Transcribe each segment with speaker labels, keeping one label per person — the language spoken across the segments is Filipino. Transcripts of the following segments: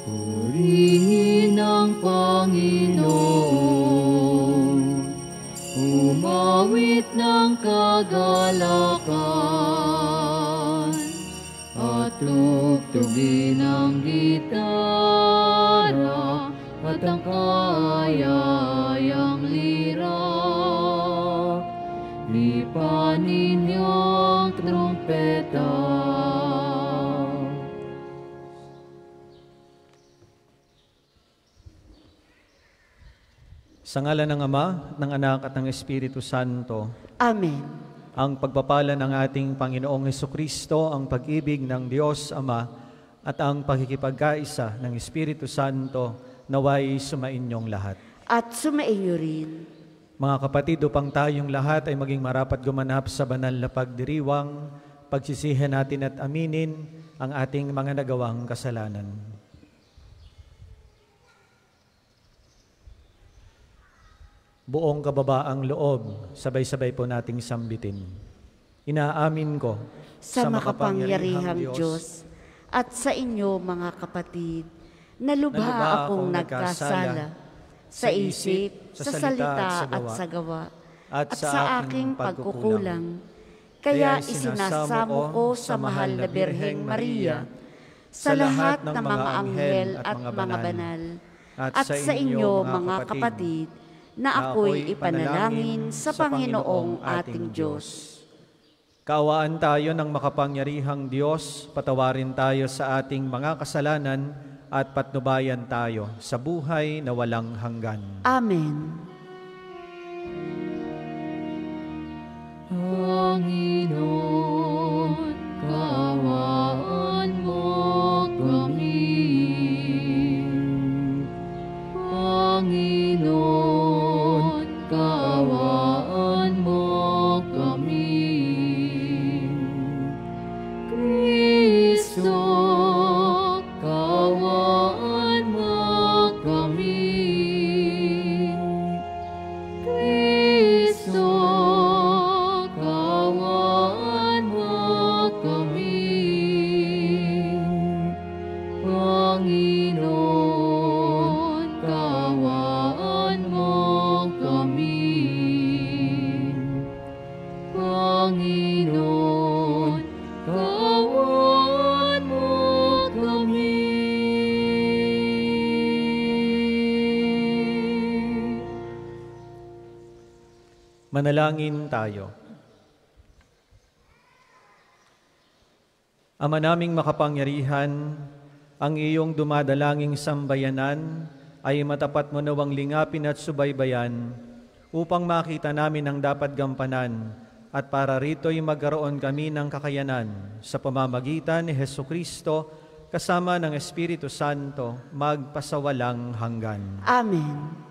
Speaker 1: Purihin ang Panginoon, umawit ng kagalakan, at tugtugin ang gitara at ang kayayang lira. Ipanin niyo ang trumpeta.
Speaker 2: Sa ngalan ng Ama, ng Anak at ng Espiritu Santo.
Speaker 3: Amen.
Speaker 2: Ang pagpapala ng ating Panginoong Hesukristo, ang pag-ibig ng Diyos Ama, at ang pakikipagkaisa ng Espiritu Santo naway sumainyong lahat.
Speaker 3: At sumaiyo rin.
Speaker 2: Mga kapatid, upang tayong lahat ay maging marapat gumanap sa banal na pagdiriwang, pagsisihan natin at aminin ang ating mga nagawang kasalanan. Buong kababaang loob, sabay-sabay po nating sambitin. Inaamin ko
Speaker 3: Sa makapangyarihang Diyos at sa inyo mga kapatid, na lubha akong nagkasala sa isip, sa salita at sa gawa, at sa aking pagkukulang. Kaya isinasamo ko sa mahal na Birheng Maria, sa lahat ng mga anghel at mga banal, at sa inyo mga kapatid, na ako'y ipanalangin sa Panginoong ating Diyos.
Speaker 2: Kaawaan tayo ng makapangyarihang Diyos, patawarin tayo sa ating mga kasalanan at patnubayan tayo sa buhay na walang hanggan.
Speaker 3: Amen.
Speaker 1: Panginoon, kaawaan mo kami. Panginoon, kaawaan mo kami. Kristo, kaawaan mo kami. Kristo, kaawaan mo kami. Panginoon, kaawaan mo kami. Panginoon, kaawaan mo kami.
Speaker 2: Manalangin tayo. Ama naming makapangyarihan, ang iyong dumadalanging sambayanan ay matapat mo nawang lingapin at subaybayan upang makita namin ang dapat gampanan at para rito'y magkaroon kami ng kakayanan sa pamamagitan ni Hesukristo kasama ng Espiritu Santo magpasawalang hanggan.
Speaker 3: Amen.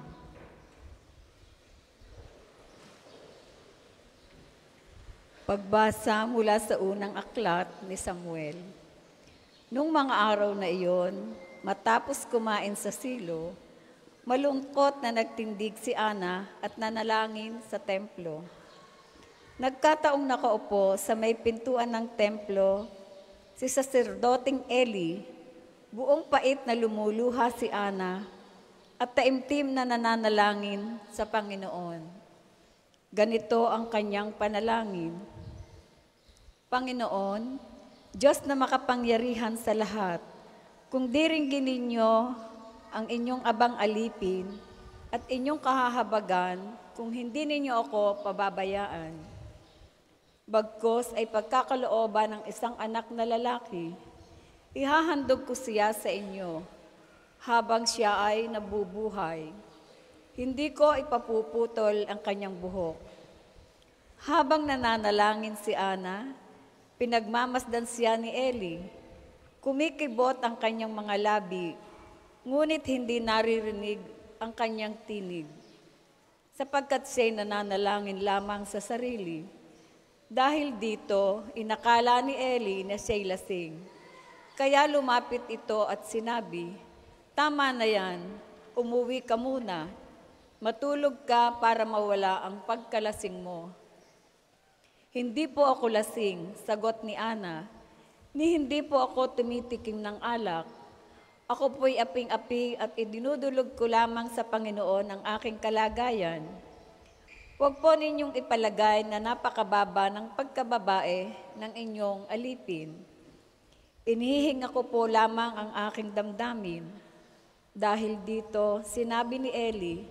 Speaker 4: Pagbasa mula sa unang aklat ni Samuel. Nung mga araw na iyon, matapos kumain sa silo, malungkot na nagtindig si Ana at nanalangin sa templo. Nagkataong nakaupo sa may pintuan ng templo si saserdoting Eli. Buong pait na lumuluha si Ana at taimtim na nananalangin sa Panginoon. Ganito ang kanyang panalangin. Panginoon, Diyos na makapangyarihan sa lahat, kung diringgin ninyo ang inyong abang alipin at inyong kahahabagan, kung hindi ninyo ako pababayaan. Bagkos ay pagkakalooban ng isang anak na lalaki, ihahandog ko siya sa inyo, habang siya ay nabubuhay. Hindi ko ipapuputol ang kanyang buhok. Habang nananalangin si Ana, pinagmamasdan siya ni Eli. Kumikibot ang kanyang mga labi, ngunit hindi naririnig ang kanyang tinig, sapagkat siya'y nananalangin lamang sa sarili. Dahil dito, inakala ni Eli na siya'y lasing. Kaya lumapit ito at sinabi, "Tama na yan, umuwi ka muna. Matulog ka para mawala ang pagkalasing mo." "Hindi po ako lasing," sagot ni Ana, "ni hindi po ako tumitikim ng alak. Ako po'y aping-api at idinudulog ko lamang sa Panginoon ang aking kalagayan. Huwag po ninyong ipalagay na napakababa ng pagkababae ng inyong alipin. Inihihinga ko po lamang ang aking damdamin. Dahil dito, sinabi ni Eli,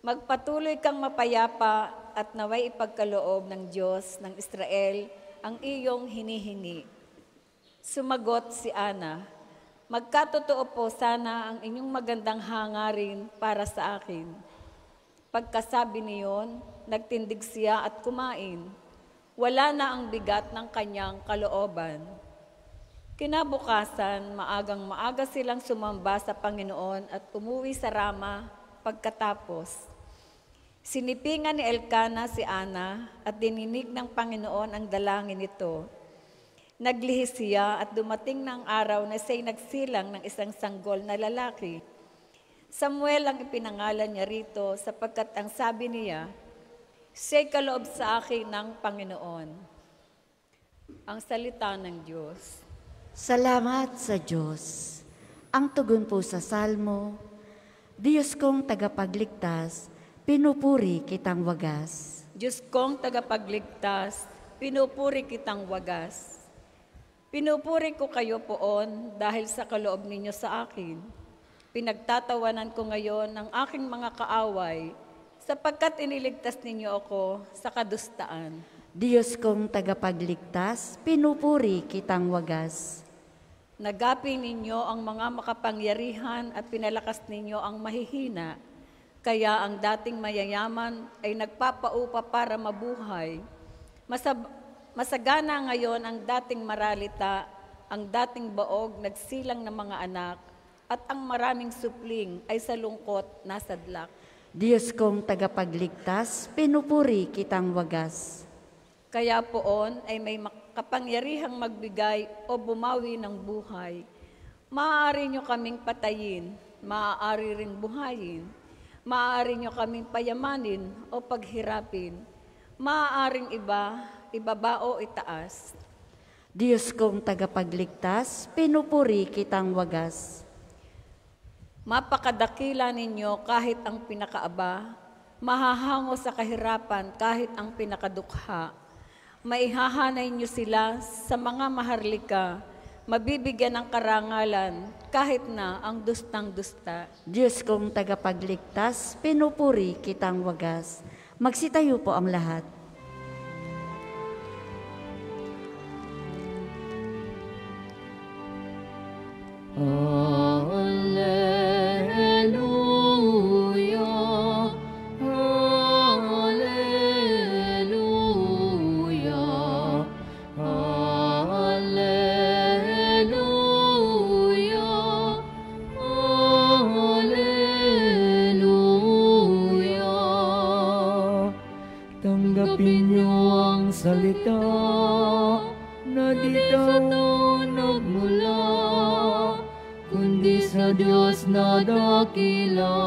Speaker 4: magpatuloy kang mapayapa at naway ipagkaloob ng Diyos ng Israel ang iyong hinihingi. Sumagot si Ana, magkatotoo po sana ang inyong magandang hangarin para sa akin. Pagkasabi niyon, nagtindig siya at kumain. Wala na ang bigat ng kanyang kalooban. Kinabukasan, maagang-maaga silang sumamba sa Panginoon at umuwi sa Rama pagkatapos. Sinipingan ni Elkana si Ana at dininig ng Panginoon ang dalangin nito. Naglihis siya at dumating ng araw na siya'y nagsilang ng isang sanggol na lalaki. Samuel ang ipinangalan niya rito sapagkat ang sabi niya, siya'y kaloob sa akin ng Panginoon. Ang salita ng Diyos.
Speaker 3: Salamat sa Diyos. Ang tugon po sa Salmo, Diyos kong tagapagligtas, pinupuri kitang wagas.
Speaker 4: Diyos kong tagapagligtas, pinupuri kitang wagas. Pinupuri ko kayo poon dahil sa kaloob ninyo sa akin. Pinagtatawanan ko ngayon ng aking mga kaaway sapagkat iniligtas ninyo ako sa kadustaan.
Speaker 3: Diyos kong tagapagligtas, pinupuri kitang wagas.
Speaker 4: Nagapi ninyo ang mga makapangyarihan at pinalakas ninyo ang mahihina. Kaya ang dating mayayaman ay nagpapaupa para mabuhay. Masagana ngayon ang dating maralita, ang dating baog nagsilang ng mga anak, at ang maraming supling ay sa lungkot nasadlak.
Speaker 3: Diyos kong tagapagligtas, pinupuri kitang wagas.
Speaker 4: Kaya poon ay may kapangyarihang magbigay o bumawi ng buhay. Maaari nyo kaming patayin, maaari ring buhayin. Maaari nyo kaming payamanin o paghirapin. Maaaring ibaba o itaas.
Speaker 3: Diyos kong tagapagligtas, pinupuri kitang wagas.
Speaker 4: Mapakadakila ninyo kahit ang pinakaaba, mahahango sa kahirapan kahit ang pinakadukha. Maihahanay nyo sila sa mga maharlika, mabibigyan ng karangalan kahit na ang dustang-dusta.
Speaker 3: Diyos kong tagapagligtas, pinupuri kitang wagas. Magsitayo po ang lahat.
Speaker 1: Hallelujah, hallelujah, hallelujah, hallelujah.
Speaker 5: Tanggapin niyo ang salita na di daw nagmula, kundi sa Diyos na dakila.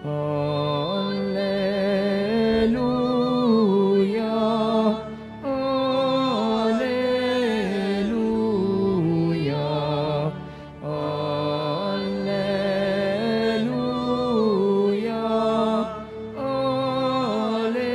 Speaker 5: Hallelujah, hallelujah, hallelujah, hallelujah.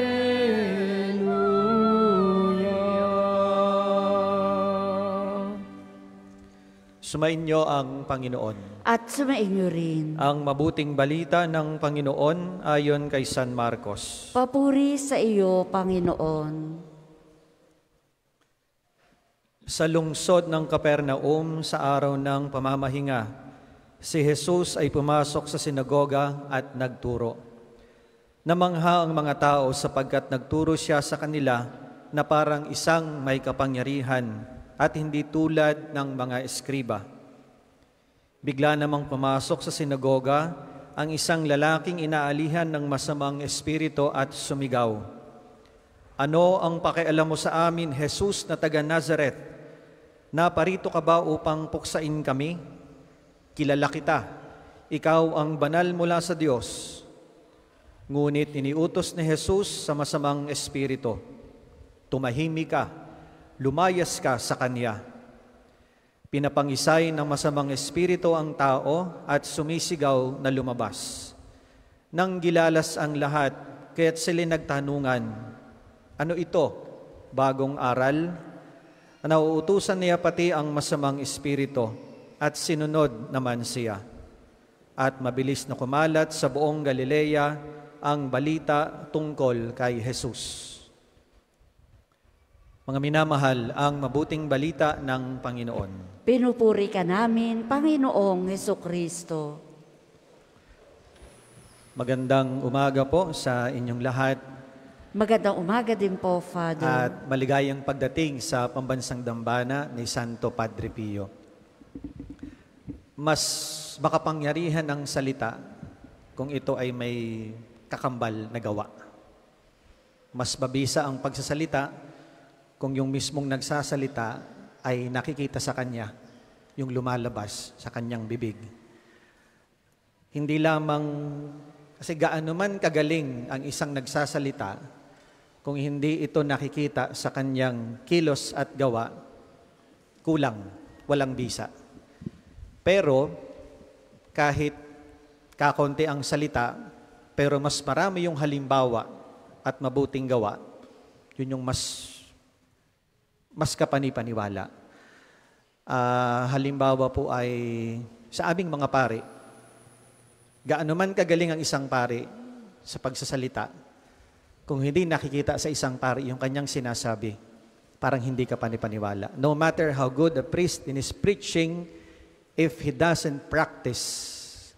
Speaker 2: Sumainyo ang Panginoon.
Speaker 3: At sumainyo rin.
Speaker 2: Ang mabuting balita ng Panginoon ayon kay San Marcos.
Speaker 3: Papuri sa iyo, Panginoon.
Speaker 2: Sa lungsod ng Capernaum sa araw ng pamamahinga, si Jesus ay pumasok sa sinagoga at nagturo. Namangha ang mga tao sapagkat nagturo siya sa kanila na parang isang may kapangyarihan at hindi tulad ng mga eskriba. Bigla namang pumasok sa sinagoga ang isang lalaking inaalihan ng masamang espiritu at sumigaw, "Ano ang pakialam mo sa amin, Jesus na taga Nazaret? Naparito ka ba upang puksain kami? Kilala kita, ikaw ang banal mula sa Diyos." Ngunit iniutos ni Jesus sa masamang espiritu, "Tumahimik ka, lumayas ka sa kanya." Pinapangisay ng masamang espiritu ang tao at sumisigaw na lumabas. Nang gilalas ang lahat, kaya't sila nagtanungan, ano ito? Bagong aral? Nauutusan niya pati ang masamang espiritu at sinunod naman siya. At mabilis na kumalat sa buong Galilea ang balita tungkol kay Jesus. Mga minamahal, ang mabuting balita ng Panginoon.
Speaker 3: Pinupuri ka namin, Panginoong Hesukristo.
Speaker 2: Magandang umaga po sa inyong lahat.
Speaker 3: Magandang umaga din po, Father.
Speaker 2: At maligayang pagdating sa pambansang dambana ni Santo Padre Pio. Mas makapangyarihan ang salita kung ito ay may kakambal na gawa. Mas mabisa ang pagsasalita kung yung mismong nagsasalita ay nakikita sa kanya yung lumalabas sa kanyang bibig. Hindi lamang, kasi gaano man kagaling ang isang nagsasalita, kung hindi ito nakikita sa kanyang kilos at gawa, kulang, walang bisa. Pero kahit kakonti ang salita, pero mas marami yung halimbawa at mabuting gawa, yun yung mas kapani-paniwala. Halimbawa po ay sa aming mga pari, gaano man kagaling ang isang pari sa pagsasalita, kung hindi nakikita sa isang pari yung kanyang sinasabi, parang hindi ka panipaniwala. No matter how good a priest in his preaching, if he doesn't practice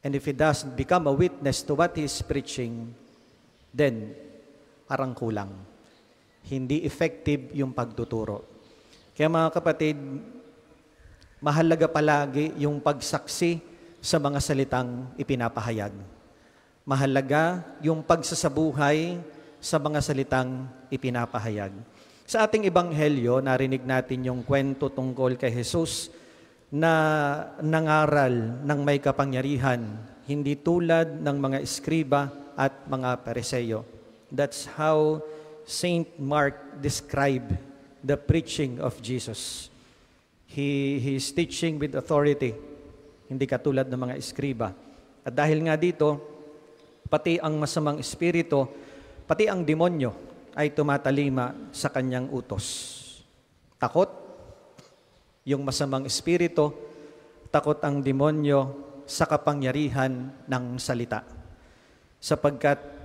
Speaker 2: and if he doesn't become a witness to what he is preaching, then parang kulang. Hindi effective yung pagtuturo. Kaya mga kapatid, mahalaga palagi yung pagsaksi sa mga salitang ipinapahayag. Mahalaga yung pagsasabuhay sa mga salitang ipinapahayag. Sa ating ebanghelyo, narinig natin yung kwento tungkol kay Jesus na nangaral ng may kapangyarihan, hindi tulad ng mga eskriba at mga Pariseo. That's how Saint Mark described the preaching of Jesus. He is teaching with authority, hindi katulad ng mga eskriba. At dahil nga dito, pati ang masamang espiritu, pati ang demonyo ay tumatalima sa kanyang utos. Takot yung masamang espiritu, takot ang demonyo sa kapangyarihan ng salita. Sapagkat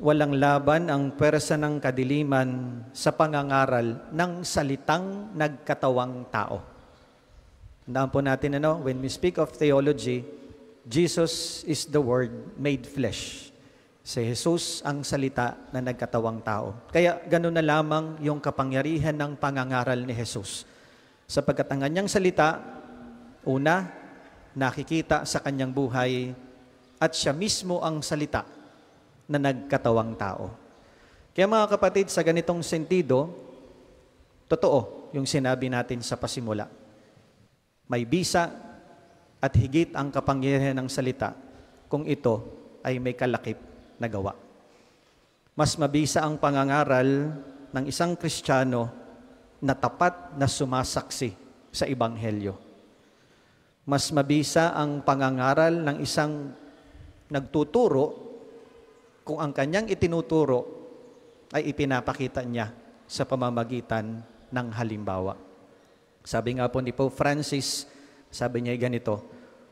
Speaker 2: walang laban ang pwersa ng kadiliman sa pangangaral ng salitang nagkatawang tao. Tandaan po natin, when we speak of theology, Jesus is the Word made flesh. Si Jesus ang salita na nagkatawang tao. Kaya ganun na lamang yung kapangyarihan ng pangangaral ni Jesus. Sapagkat ang kanyang salita, una, nakikita sa kanyang buhay at siya mismo ang salita na nagkatawang tao. Kaya mga kapatid, sa ganitong sentido, totoo yung sinabi natin sa pasimula. May bisa at higit ang kapangyarihan ng salita kung ito ay may kalakip na gawa. Mas mabisa ang pangangaral ng isang Kristiyano na tapat na sumasaksi sa Ebanghelyo. Mas mabisa ang pangangaral ng isang nagtuturo kung ang kanyang itinuturo ay ipinapakita niya sa pamamagitan ng halimbawa. Sabi nga po ni Pope Francis, sabi niya ganito,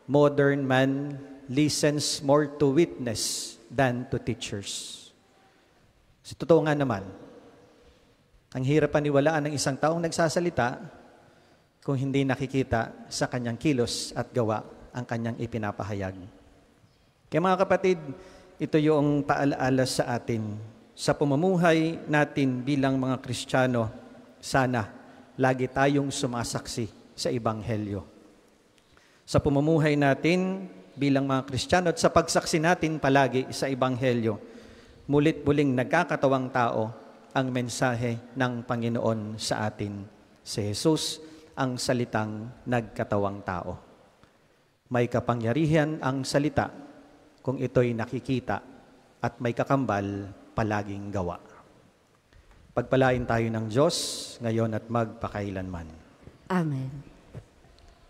Speaker 2: modern man listens more to witness than to teachers. Kasi totoo nga naman, ang hirap paniwalaan ng isang taong nagsasalita kung hindi nakikita sa kanyang kilos at gawa ang kanyang ipinapahayag. Kaya mga kapatid, ito yung paalaala sa atin. Sa pamumuhay natin bilang mga Kristiyano, sana lagi tayong sumasaksi sa Ebanghelyo. Sa pamumuhay natin bilang mga Kristiyano at sa pagsaksi natin palagi sa Ebanghelyo, mulit-muling nagkakatawang tao ang mensahe ng Panginoon sa atin. Si Jesus ang salitang nagkatawang tao. May kapangyarihan ang salita kung ito'y nakikita at may kakambal palaging gawa. Pagpalain tayo ng Diyos ngayon at magpakailanman.
Speaker 3: Amen.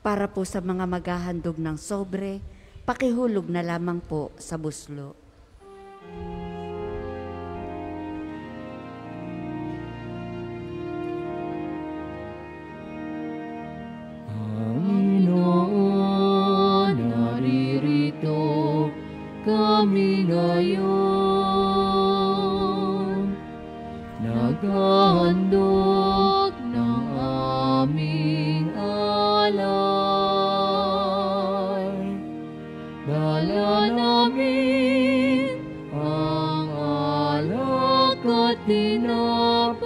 Speaker 3: Para po sa mga maghahandog ng sobre, pakihulog na lamang po sa buslo.
Speaker 5: Panginoon, naririto kami ngayon, naghahandog ng aming alay. Dala namin ang alak at tinapay,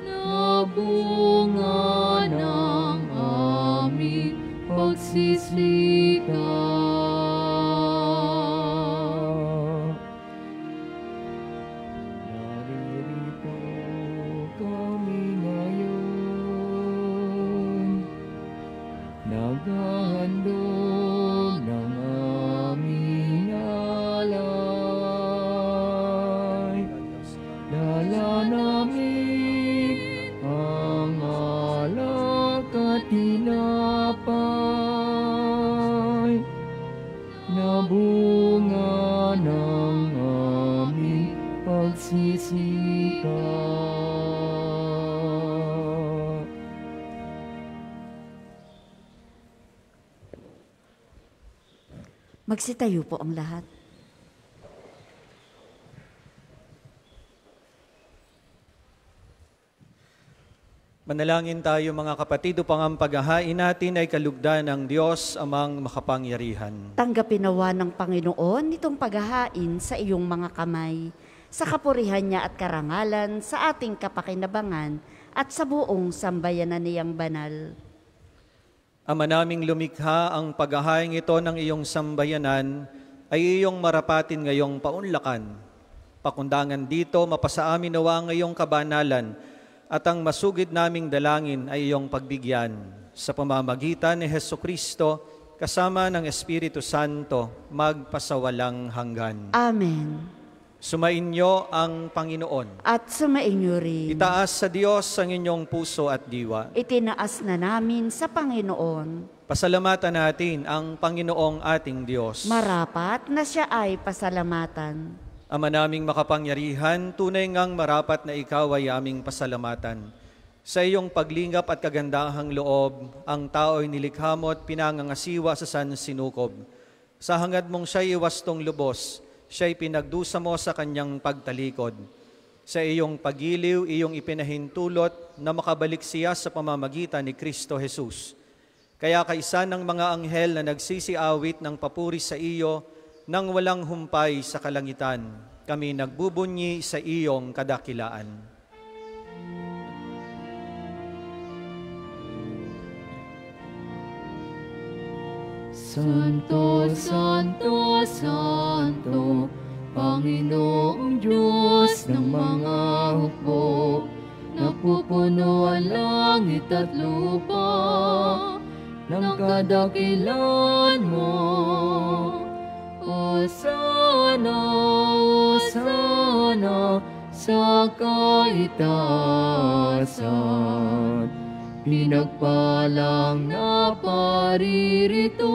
Speaker 5: na bunga ng aming pagsisikap. Naririto kami ngayon, naghahandog ng aming alay. Dala namin ang alak at tinapay, na bunga ng aming pagsisikap.
Speaker 3: Magsitayo po ang lahat.
Speaker 2: Manalangin tayo mga kapatid upang ang paghahain natin ay kalugdan ng Diyos amang makapangyarihan.
Speaker 3: Tanggapin nawa ng Panginoon itong paghahain sa iyong mga kamay, sa kapurihan niya at karangalan, sa ating kapakinabangan at sa buong sambayanan niyang banal.
Speaker 2: Ama naming lumikha, ang paghahain ito ng iyong sambayanan ay iyong marapatin ngayong paunlakan. Pakundangan dito, mapasaamin nawa ngayong kabanalan, at ang masugid naming dalangin ay iyong pagbigyan. Sa pamamagitan ni Hesukristo, kasama ng Espiritu Santo, magpasawalang hanggan.
Speaker 3: Amen.
Speaker 2: Sumainyo ang Panginoon.
Speaker 3: At sumainyo rin.
Speaker 2: Itaas sa Diyos ang inyong puso at diwa.
Speaker 3: Itinaas na namin sa Panginoon.
Speaker 2: Pasalamatan natin ang Panginoong ating Diyos.
Speaker 3: Marapat na siya ay pasalamatan.
Speaker 2: Ama naming makapangyarihan, tunay ngang marapat na ikaw ay aming pasalamatan. Sa iyong paglingap at kagandahang loob, ang tao ay nilikha mo at pinangangasiwa sa sansinukob. Sa hangad mong siya'y iwastong lubos, siya'y pinagdusa mo sa kanyang pagtalikod. Sa iyong pagiliw, iyong ipinahintulot na makabalik siya sa pamamagitan ni Kristo Jesus. Kaya kaisa ng mga anghel na nagsisiawit ng papuri sa iyo, nang walang humpay sa kalangitan, kami nagbubunyi sa iyong kadakilaan.
Speaker 5: Santo, Santo, Santo, Panginoong Diyos ng mga hukbo, napupuno ang langit at lupa ng kadakilan mo. Hosana, Hosana sa kaitaasan, pinagpalang na paririto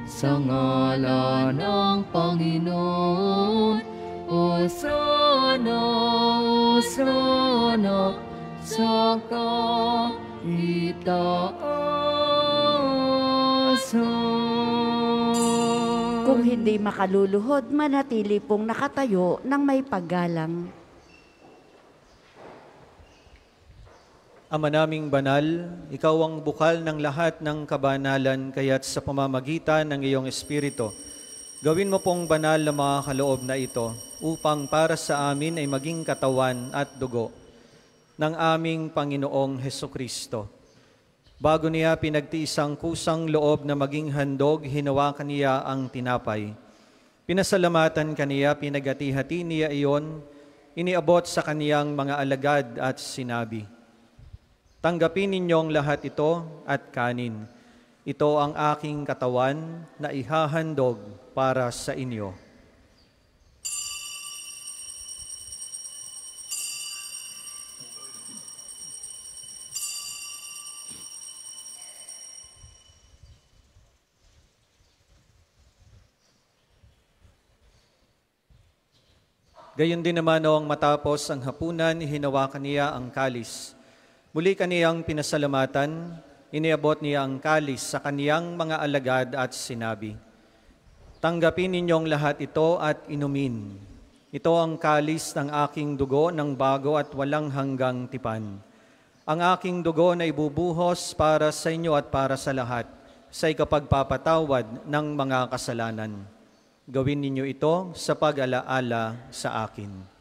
Speaker 5: sa ngalan ng Panginoon. Hosana, Hosana sa kaitaasan.
Speaker 3: Kung hindi makaluluhod, manatili pong nakatayo ng may paggalang.
Speaker 2: Ama naming banal, ikaw ang bukal ng lahat ng kabanalan, kaya't sa pamamagitan ng iyong Espiritu, gawin mo pong banal na mga kaloob na ito upang para sa amin ay maging katawan at dugo ng aming Panginoong Hesukristo. Bago niya pinagtiis ang kusang loob na maging handog, hinawakan niya ang tinapay. Pinasalamatan kaniya, pinagati-hati niya iyon, iniabot sa kaniyang mga alagad at sinabi, "Tanggapin ninyong lahat ito at kanin. Ito ang aking katawan na ihahandog para sa inyo." Gayon din naman noong matapos ang hapunan, hinawakan niya ang kalis. Muli kaniyang pinasalamatan, iniabot niya ang kalis sa kaniyang mga alagad at sinabi, "Tanggapin ninyong lahat ito at inumin. Ito ang kalis ng aking dugo ng bago at walang hanggang tipan. Ang aking dugo na ibubuhos para sa inyo at para sa lahat, sa ikapagpapatawad ng mga kasalanan. Gawin ninyo ito sa pag-alaala sa akin."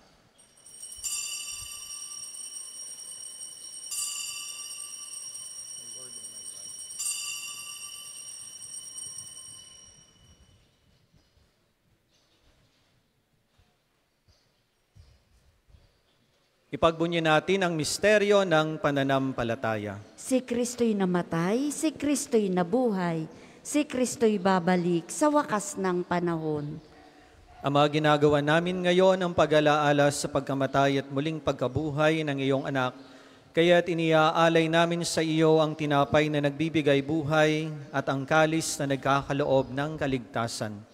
Speaker 2: Ipagbunyi natin ang misteryo ng pananampalataya.
Speaker 3: Si Kristo'y namatay, si Kristo'y nabuhay, si Kristo'y babalik sa wakas ng panahon.
Speaker 2: Ama, ginagawa namin ngayon ang pag-alaala sa pagkamatay at muling pagkabuhay ng iyong anak. Kaya't iniaalay namin sa iyo ang tinapay na nagbibigay buhay at ang kalis na nagkakaloob ng kaligtasan.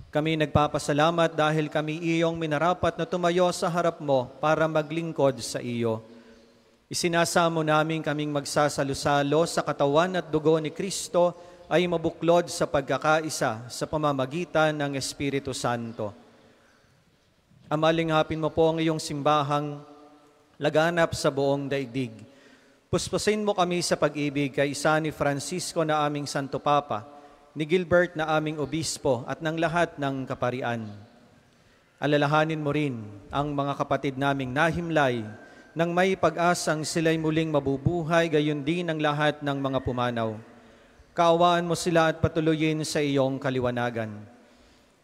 Speaker 2: Kami nagpapasalamat dahil kami iyong minarapat na tumayo sa harap mo para maglingkod sa iyo. Isinasamo namin kaming magsasalo-salo sa katawan at dugo ni Kristo ay mabuklod sa pagkakaisa sa pamamagitan ng Espiritu Santo. Amalingapin mo po ang iyong simbahang laganap sa buong daigdig. Puspusin mo kami sa pag-ibig kay isa ni Francisco na aming Santo Papa, ni Gilbert na aming obispo at ng lahat ng kaparian. Alalahanin mo rin ang mga kapatid naming nahimlay nang may pag-asang sila'y muling mabubuhay, gayon din ang lahat ng mga pumanaw. Kaawaan mo sila at patuloyin sa iyong kaliwanagan.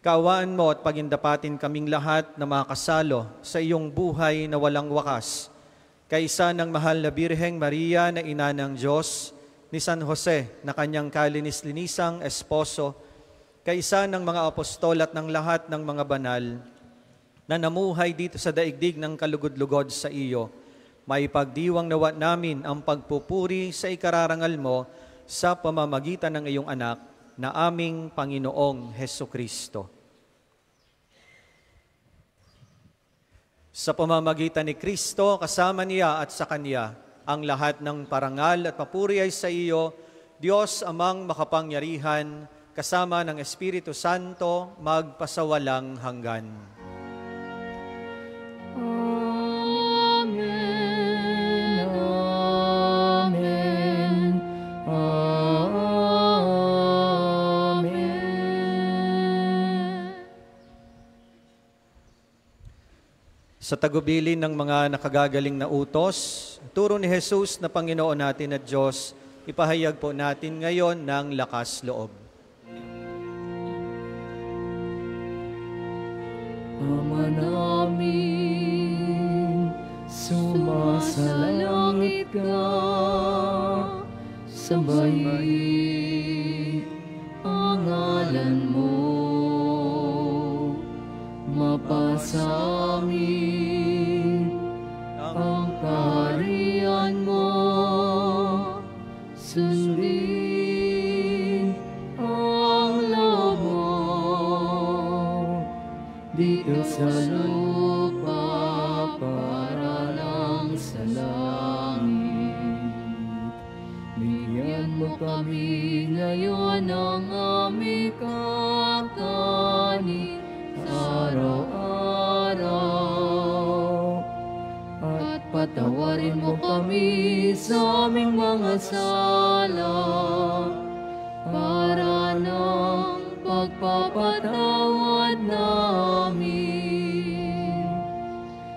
Speaker 2: Kaawaan mo at pagindapatin kaming lahat na makasalo sa iyong buhay na walang wakas. Kaisa ng mahal na Birheng Maria na ina ng Diyos, ni San Jose na kanyang kalinis-linisang esposo, kaisa ng mga apostol at ng lahat ng mga banal na namuhay dito sa daigdig ng kalugod-lugod sa iyo, maipagdiwang nawa namin ang pagpupuri sa ikararangal mo sa pamamagitan ng iyong anak na aming Panginoong Hesukristo. Sa pamamagitan ni Kristo, kasama niya at sa Kanya, ang lahat ng parangal at papuri ay sa iyo, Diyos amang makapangyarihan, kasama ng Espiritu Santo, magpasawalang hanggan.
Speaker 5: Amen. Amen. Amen.
Speaker 2: Sa tagubilin ng mga nakagagaling na utos, turo ni Jesus na Panginoon natin at Diyos, ipahayag po natin ngayon ng lakas loob.
Speaker 5: Ama namin, sumasalangit ka, sambahin ang ngalan mo, mapasa amin ang kaharian mo, sundin ang loob mo, dito sa lupa para lang sa langit. Bigyan mo kami ngayon ng aming kakanin araw-araw, at patawarin mo kami sa aming mga sala, para ng pagpapatawad namin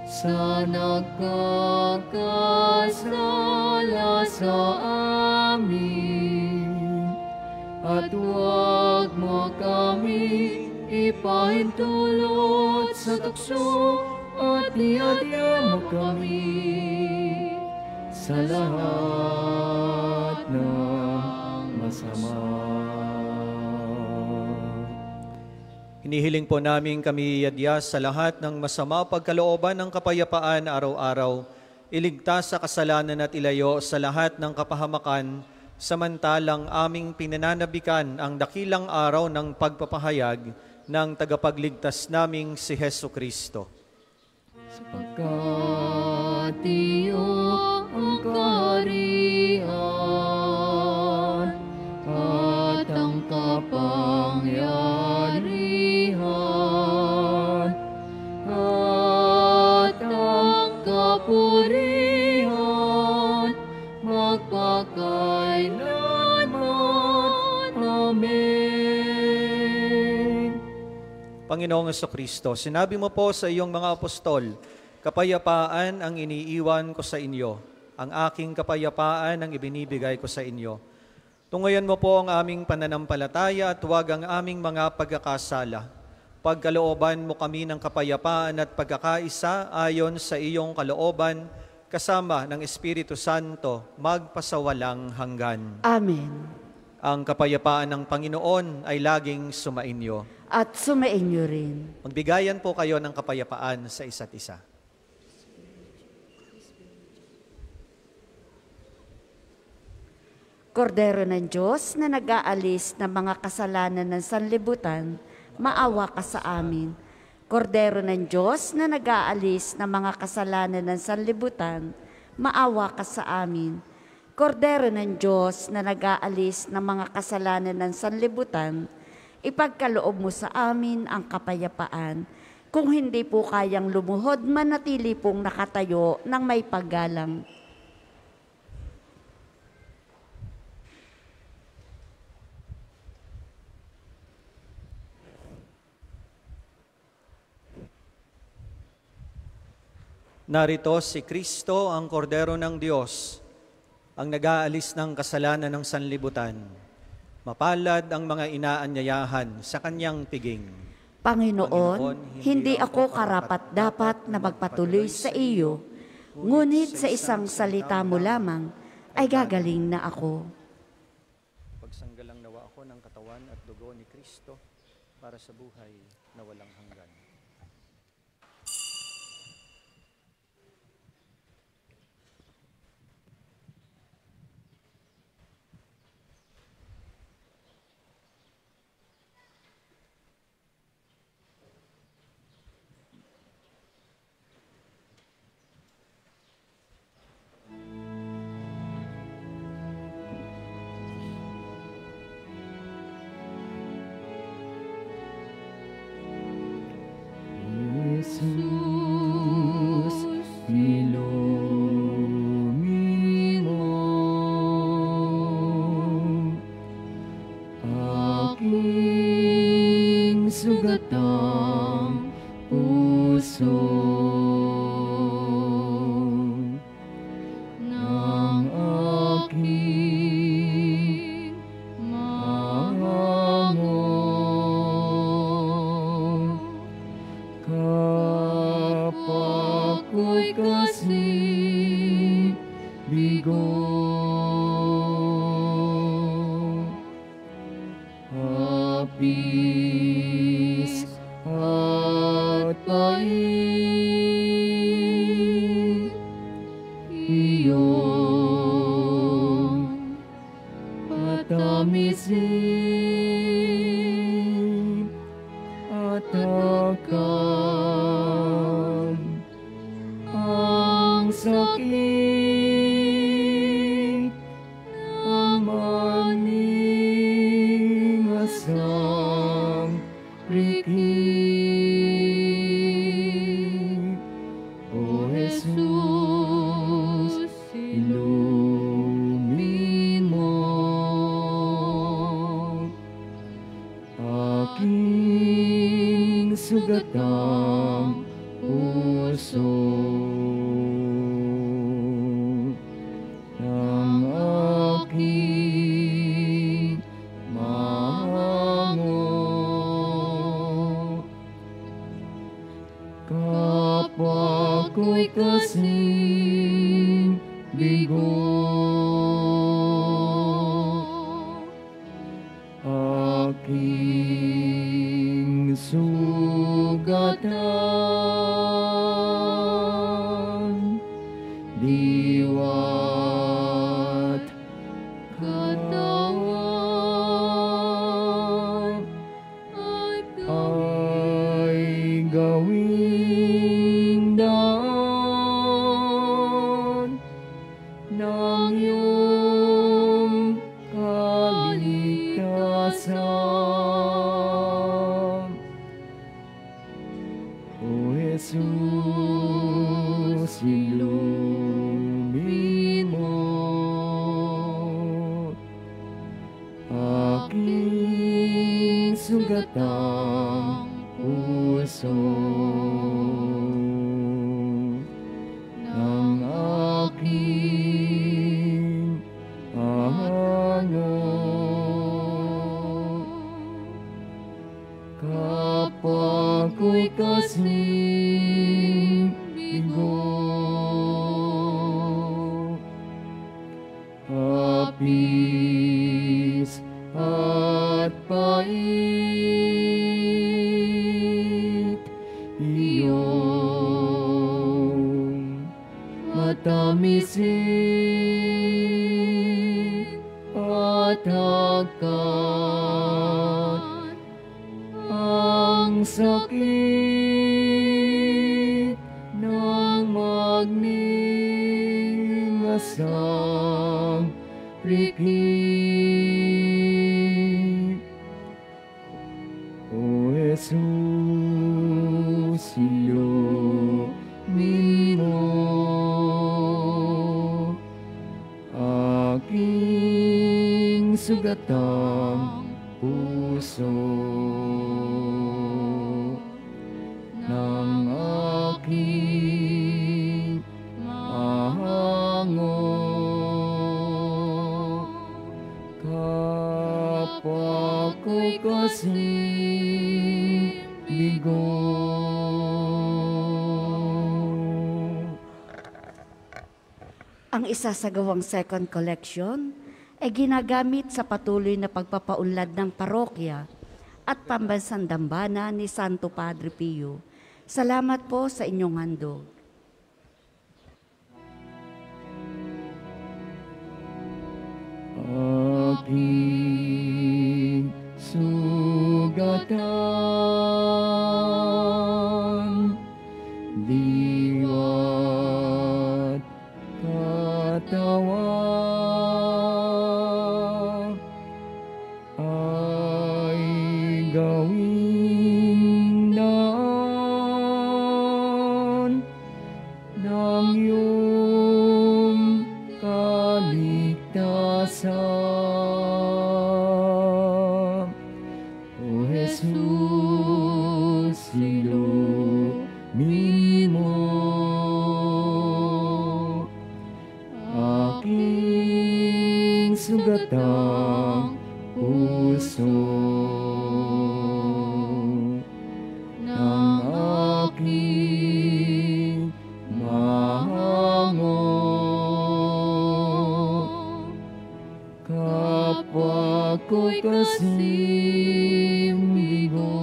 Speaker 5: sa nagkakasala sa amin, at huwag mo kami ipahintulot sa tukso, at iadya mo kami sa lahat ng masama.
Speaker 2: Hinihiling po namin kami iadya sa lahat ng masama pagkalooban ng kapayapaan araw-araw, iligtas sa kasalanan at ilayo sa lahat ng kapahamakan, samantalang aming pinananabikan ang dakilang araw ng pagpapahayag ng tagapagligtas naming si Hesukristo.
Speaker 5: sapagkat iyo ang kaharian at ang kapangyarihan at ang kapurihan magpakailanman. Amen.
Speaker 2: Panginoong Jesucristo, sinabi mo po sa iyong mga apostol, kapayapaan ang iniiwan ko sa inyo, ang aking kapayapaan ang ibinibigay ko sa inyo. Tungayan mo po ang aming pananampalataya at huwag ang aming mga pagkakasala. Pagkalooban mo kami ng kapayapaan at pagkakaisa ayon sa iyong kalooban, kasama ng Espiritu Santo, magpasawalang hanggan.
Speaker 3: Amen.
Speaker 2: Ang kapayapaan ng Panginoon ay laging sumainyo.
Speaker 3: At sumainyo rin.
Speaker 2: Magbigayan po kayo ng kapayapaan sa isa't isa.
Speaker 3: Kordero ng Diyos na nag-aalis ng mga kasalanan ng sanlibutan, maawa ka sa amin. Kordero ng Diyos na nag-aalis ng mga kasalanan ng sanlibutan, maawa ka sa amin. Kordero ng Diyos na nag-aalis ng mga kasalanan ng sanlibutan, ipagkaloob mo sa amin ang kapayapaan. Kung hindi po kayang lumuhod, manatili pong nakatayo ng may paggalang.
Speaker 2: Narito si Kristo, ang Kordero ng Diyos, ang nag-aalis ng kasalanan ng sanlibutan. Mapalad ang mga inaanyayahan sa kanyang piging.
Speaker 3: Panginoon, hindi ako karapat-dapat na magpatuloy sa iyo, ngunit sa isang salita mo lamang ay gagaling na ako.
Speaker 2: Pagsanggalang nawa ako ng katawan at dugo ni Kristo para sa buhay na walang hanggan.
Speaker 5: Jesus, ilumini mo aking sugatang puso ng aking mangamon. Kapag ko'y kasing bigo, hapis at pait, iyong patamisin at takam ang sakit ang maningasang rikit. O Jesus, ilumini mo aking sugatang puso ng aking mangamon. Kapag ko'y kasing bigo, aking sugatan, diwat katawan ay gawing ng iyong kaligtasan. O Jesus, ilumin mo aking sugatang puso ng aking hango. Kapag ko'y kasing bigo, hapis at pait, iyong matamisin at hagkat ang sakit ng magningasang rikit. O Jesus, ilumin mo aking sugatang puso ng aking hango. Kapag ko'y kasing bigo.
Speaker 3: Ang isasagawang second collection ay ginagamit sa patuloy na pagpapaunlad ng parokya at pambansang dambana ni Santo Padre Pio. Salamat po sa inyong handog.
Speaker 5: Aking sugatan, diwa't katawan ay gawin daan ng iyong kaligtasan. O Jesus, ilumin mo aking sugatang puso ng aking hango. Kapag ko'y kasing bigo.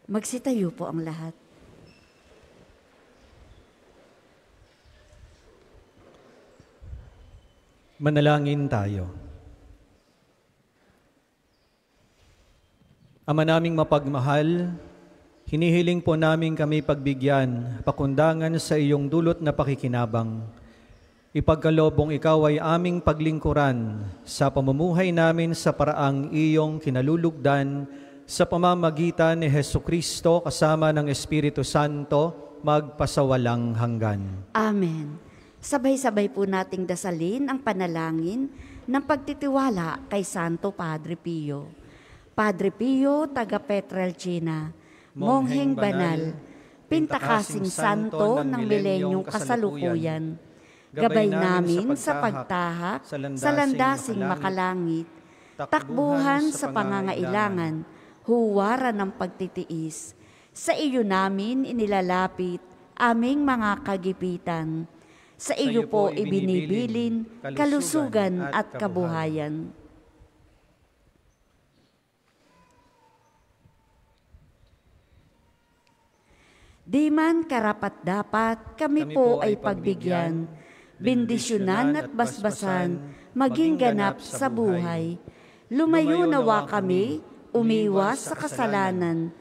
Speaker 3: Magsitayo po ang lahat.
Speaker 2: Manalangin tayo. Ama naming mapagmahal, hinihiling po namin kami pagbigyan, pakundangan sa iyong dulot na pakikinabang. Ipagkalobong ikaw ay aming paglingkuran sa pamumuhay namin sa paraang iyong kinalulugdan sa pamamagitan ni Hesukristo kasama ng Espiritu Santo, magpasawalang hanggan.
Speaker 3: Amen. Sabay-sabay po nating dasalin ang panalangin ng pagtitiwala kay Santo Padre Pio. Padre Pio, taga Petrelcina, mongheng banal, pintakasing santo ng milenyong kasalukuyan, gabay namin sa pagtahak sa landasing makalangit, takbuhan sa pangangailangan, huwaran ng pagtitiis. Sa iyo namin inilalapit aming mga kagipitan. Sa iyo po ibinibilin kalusugan at kabuhayan. Di man karapat-dapat kami po ay pagbigyan, bendisyonan at basbasan, maging ganap sa buhay. Lumayo nawa kami, umiwas sa kasalanan,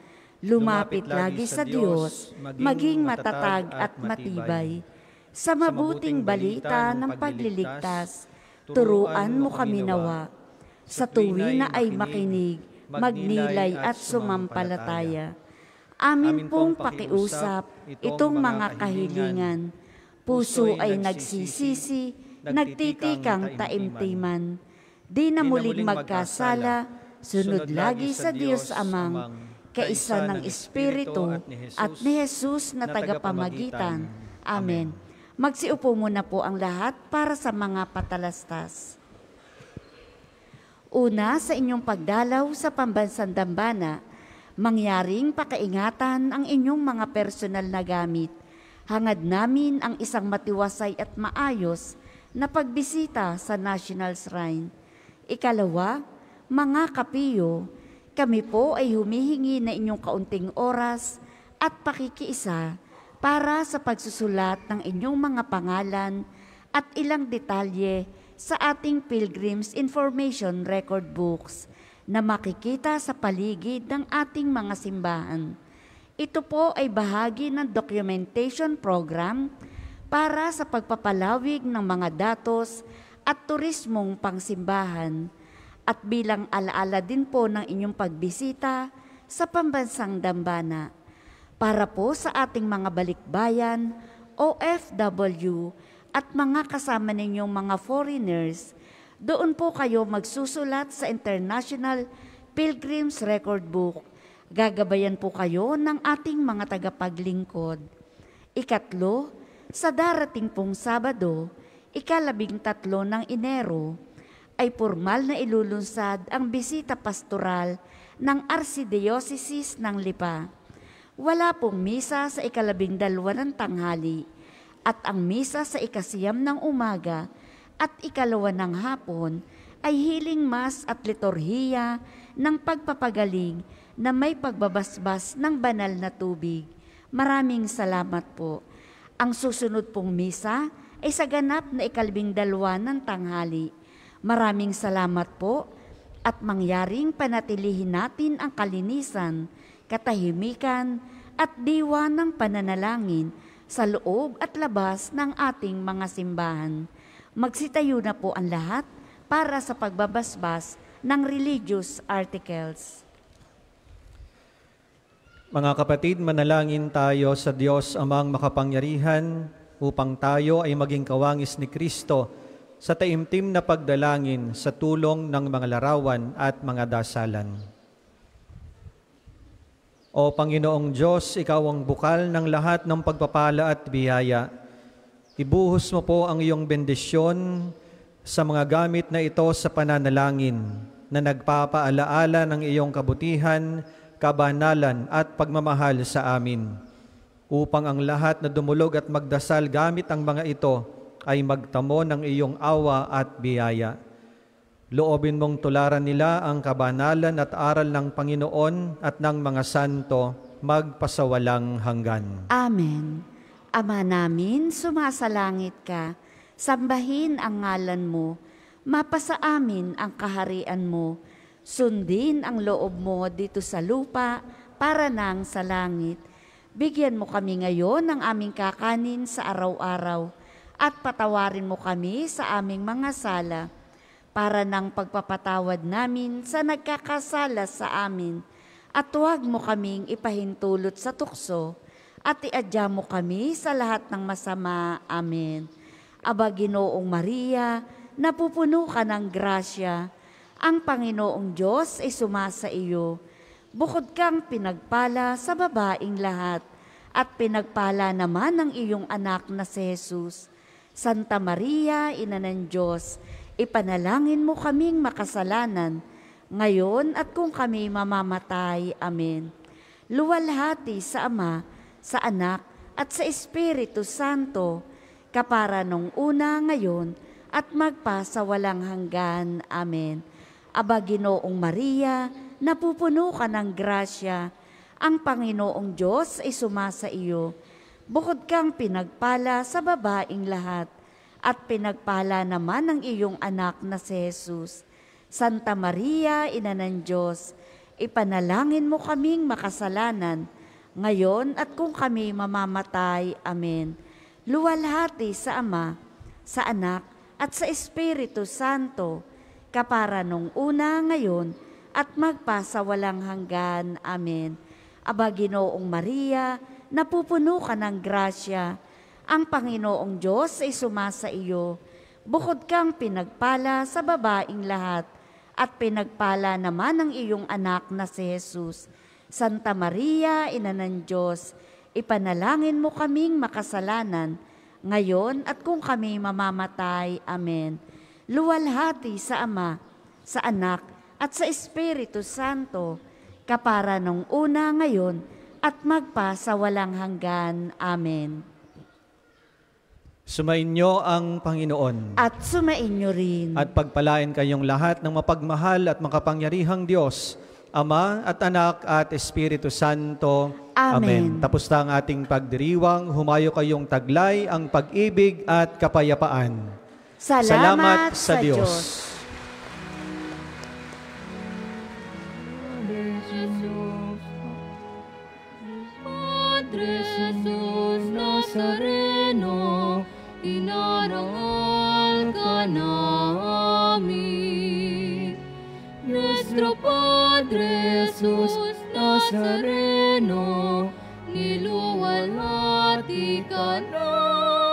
Speaker 3: lumapit lagi sa Diyos, maging matatag at matibay. Sa mabuting balita ng pagliligtas, turuan mo kami nawa. Sa tuwi na ay makinig, magnilay at sumampalataya. Amin pong pakiusap itong mga kahilingan. Puso ay nagsisisi, nagtitikang taimtiman. Di na muling magkasala, sunod lagi sa Diyos Amang, kaisa ng Espiritu at ni Jesus na tagapamagitan. Amen. Magsiupo muna po ang lahat para sa mga patalastas. Una, sa inyong pagdalaw sa pambansang dambana, mangyaring pakaingatan ang inyong mga personal na gamit. Hangad namin ang isang matiwasay at maayos na pagbisita sa National Shrine. Ikalawa, mga kapiyo, kami po ay humihingi na inyong kaunting oras at pakikiisa para sa pagsusulat ng inyong mga pangalan at ilang detalye sa ating Pilgrim's Information Record Books na makikita sa paligid ng ating mga simbahan. Ito po ay bahagi ng documentation program para sa pagpapalawig ng mga datos at turismong pangsimbahan at bilang alaala din po ng inyong pagbisita sa pambansang dambana. Para po sa ating mga balikbayan, OFW at mga kasama ninyong mga foreigners, doon po kayo magsusulat sa International Pilgrim's Record Book. Gagabayan po kayo ng ating mga tagapaglingkod. Ikatlo, sa darating pong Sabado, 13 ng Enero, ay formal na ilulunsad ang bisita pastoral ng Archdiocese ng Lipa. Wala pong misa sa 12 ng tanghali at ang misa sa 9 ng umaga at 2 ng hapon ay healing mass at liturhiya ng pagpapagaling na may pagbabasbas ng banal na tubig. Maraming salamat po. Ang susunod pong misa ay sa ganap na 12 ng tanghali. Maraming salamat po at mangyaring panatilihin natin ang kalinisan, katahimikan at diwa ng pananalangin sa loob at labas ng ating mga simbahan. Magsitayo na po ang lahat para sa pagbabasbas ng religious articles.
Speaker 2: Mga kapatid, manalangin tayo sa Diyos Amang makapangyarihan upang tayo ay maging kawangis ni Kristo sa taimtim na pagdalangin sa tulong ng mga larawan at mga dasalan. O Panginoong Diyos, Ikaw ang bukal ng lahat ng pagpapala at biyaya. Ibuhos mo po ang iyong bendisyon sa mga gamit na ito sa pananalangin na nagpapaalaala ng iyong kabutihan, kabanalan at pagmamahal sa amin, upang ang lahat na dumulog at magdasal gamit ang mga ito ay magtamo ng iyong awa at biyaya. Loobin mong tularan nila ang kabanalan at aral ng Panginoon at ng mga santo magpasawalang hanggan.
Speaker 3: Amen. Ama namin, sumasalangit ka, sambahin ang ngalan mo, mapasa amin ang kaharian mo, sundin ang loob mo dito sa lupa para nang sa langit. Bigyan mo kami ngayon ng aming kakanin sa araw-araw at patawarin mo kami sa aming mga sala para nang pagpapatawad namin sa nagkakasala sa amin at huwag mo kaming ipahintulot sa tukso at iadya mo kami sa lahat ng masama. Amen. Aba Ginoong Maria, napupuno ka ng grasya. Ang Panginoong Diyos ay sumasa iyo. Bukod kang pinagpala sa babaing lahat, at pinagpala naman ang iyong anak na si Jesus. Santa Maria, Ina ng Diyos, ipanalangin mo kaming makasalanan, ngayon at kung kami mamamatay. Amen. Luwalhati sa Ama, sa Anak, at sa Espiritu Santo, kapara nung una, ngayon, at magpa sa walang hanggan. Amen. Aba Ginoong Maria, napupuno ka ng grasya, ang Panginoong Diyos ay sumasa iyo. Bukod kang pinagpala sa babaing lahat, at pinagpala naman ang iyong anak na si Jesus. Santa Maria, Ina ng Diyos, ipanalangin mo kaming makasalanan, ngayon at kung kami mamamatay. Amen. Luwalhati sa Ama, sa Anak, at sa Espiritu Santo, kapara nung una, ngayon, at magpa sa walang hanggan. Amen. Aba Ginoong Maria, napupuno ka ng grasya, ang Panginoong Diyos ay sumasa iyo. Bukod kang pinagpala sa babaing lahat, at pinagpala naman ang iyong anak na si Jesus. Santa Maria, Ina ng Diyos, ipanalangin mo kaming makasalanan, ngayon at kung kami mamamatay. Amen. Luwalhati sa Ama, sa Anak, at sa Espiritu Santo, kapara nung una, ngayon, at magpa sa walang hanggan. Amen.
Speaker 2: Sumainyo ang Panginoon.
Speaker 3: At sumainyo rin.
Speaker 2: At pagpalain kayong lahat ng mapagmahal at makapangyarihang Diyos, Ama at Anak at Espiritu Santo.
Speaker 3: Amen.
Speaker 2: Tapos na ang ating pagdiriwang, humayo kayong taglay ang pag-ibig at kapayapaan.
Speaker 3: Salamat sa Diyos.
Speaker 1: Padre Jesus Nazareno, inarangal ka namin. Nuestro Padre Jesus Nazareno, niluwalhati ka namin.